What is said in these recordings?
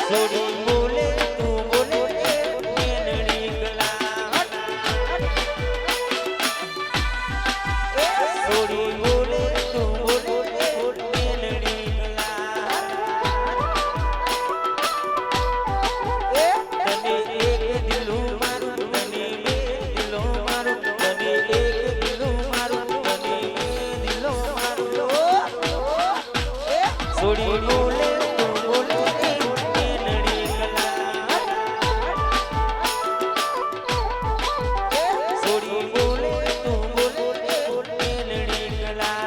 સોડી બોલે તું બોલે મેલડી ગલા સોડી બોલે તું બોલે મેલડી ગલા તને એક દિલું મારું તને બે દિલો મારું તને એક દિલું મારું તને બે દિલો મારું સોડી બોલે તું બોલે મેલડી ગલા સોડી બોલે તું બોલે મેલડી ગલા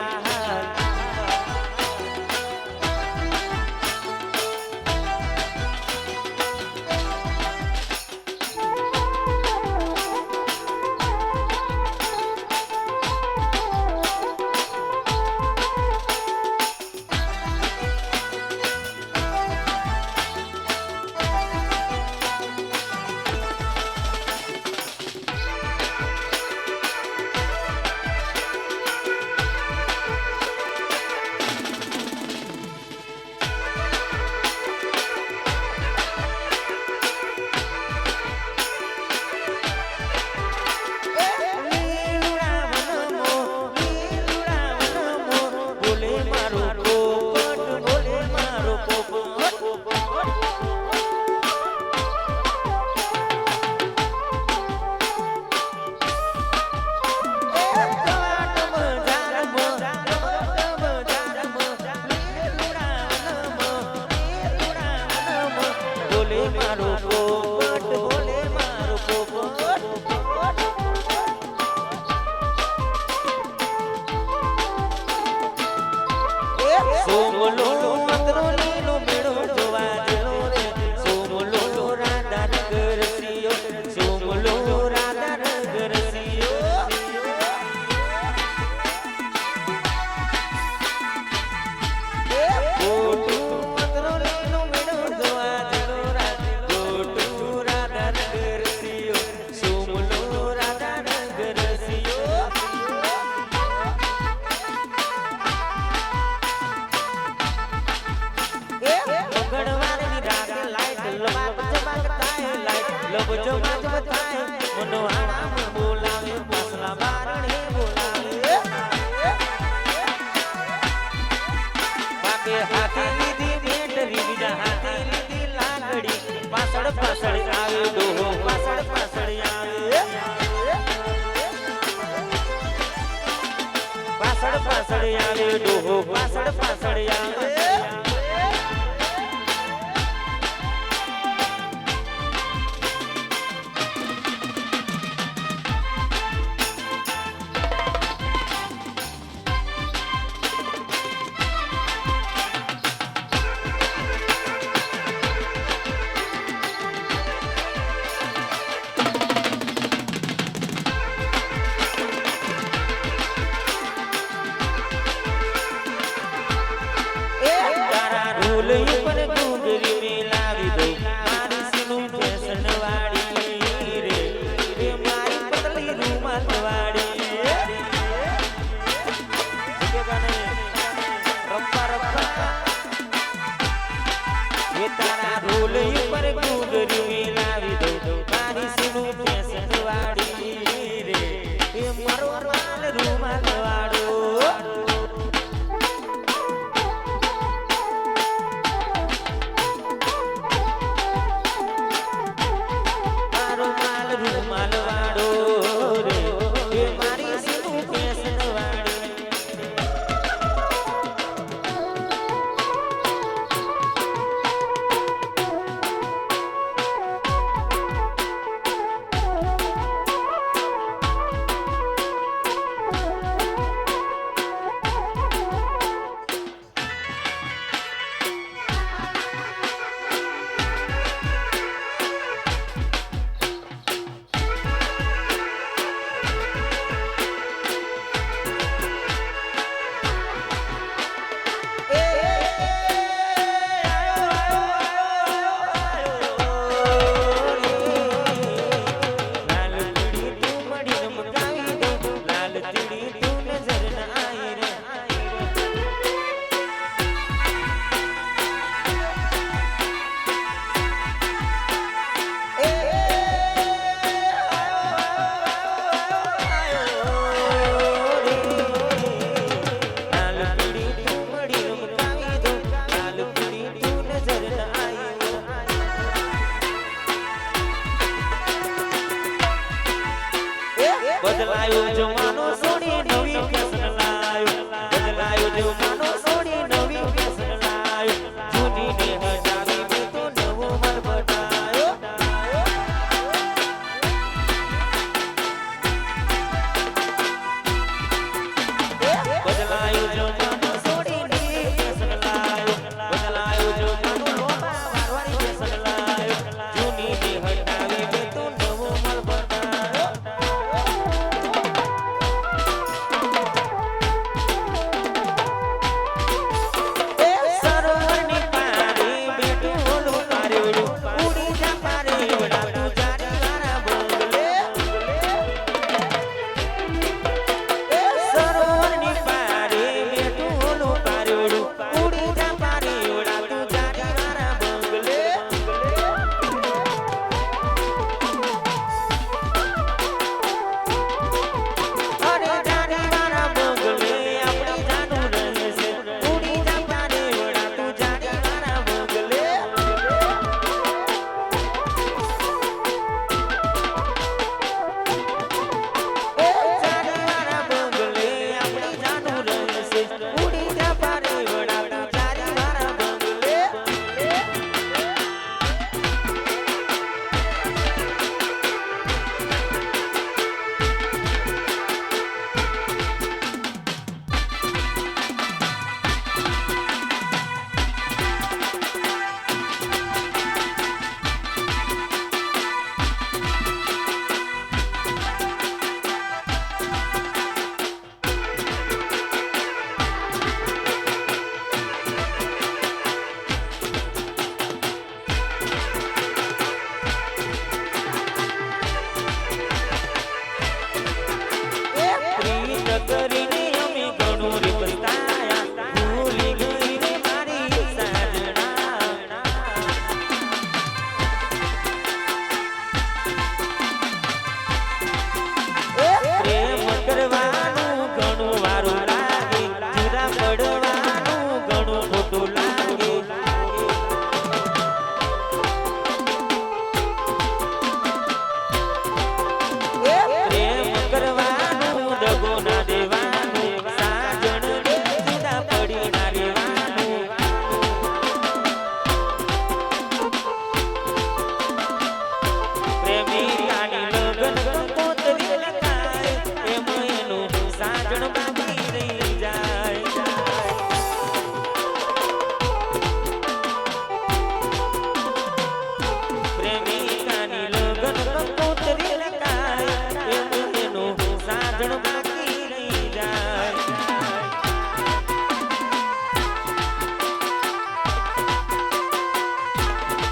બોલે મારો પોપટ બોલે મારો પોપટ બોલે મારો પોપટ બોલે મારો પોપટ સોમલો મંત્રો લીલો મેળો જોવા જેલો રે સોમલો રાધા નગર સિયો સોમલો રાધા નગર સિયો ગોટુ મંત્રો લીલો મેળો જોવા જેલો ગોટુ રાધા નગર સિયો સોમલો રાધા નગર સિયો ગણવારની રાતે લાઈટ લબાબ જમાકતા હે લાઈટ લબ જમાકતા હે મનો આરામ બોલાવે પાસલા બારણે બોલાવે બાકે હાથે લીધી બેટરી બીજા હાથે લીધી લાકડી પાછળ પાછળ આવે ડોહો પાછળ પાછળ આવે પાછળ પાછળ આવે ડોહો પાછળ પાછળ આવે પર ગુગરી મેલાવી દઉં મારી સીનું ફેશન વાળી રે એ મારી પતલી રૂમાલ વાળી રપ્પા રપ્પા એ તારા રોલ પર ગુગરી મેલાવી દઉં મારી સીનું ફેશન વાળી રે એ મારો માલ રૂમાલ વાળો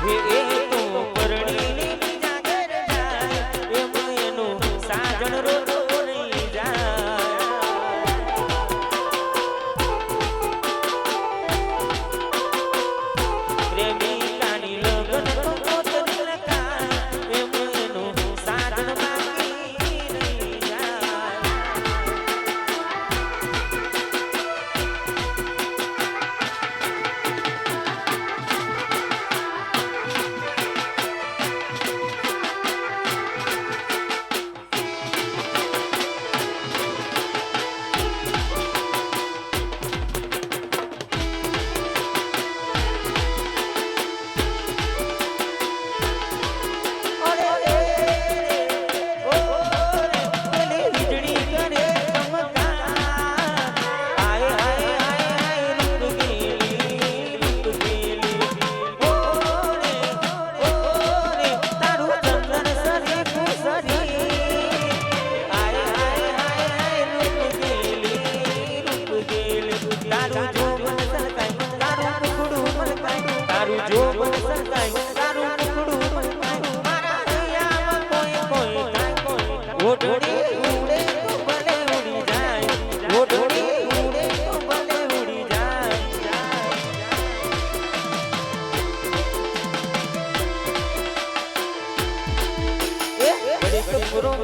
એ તો પરણીને બીજા ઘેર જાય એમ એનો સાજણ રોતો નહીં જાય પ્રેમિકાની લગ્ન તો પોતરી લખાય એમ એનો સાજણ બાકી રહી જાય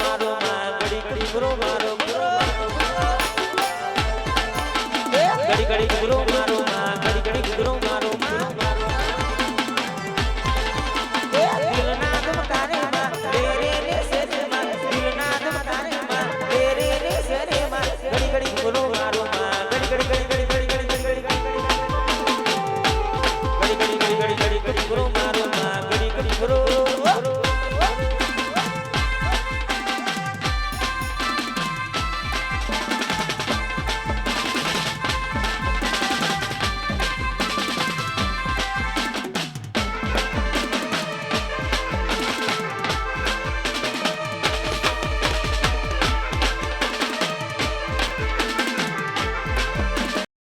મારો માં ઘડી ઘડી મારો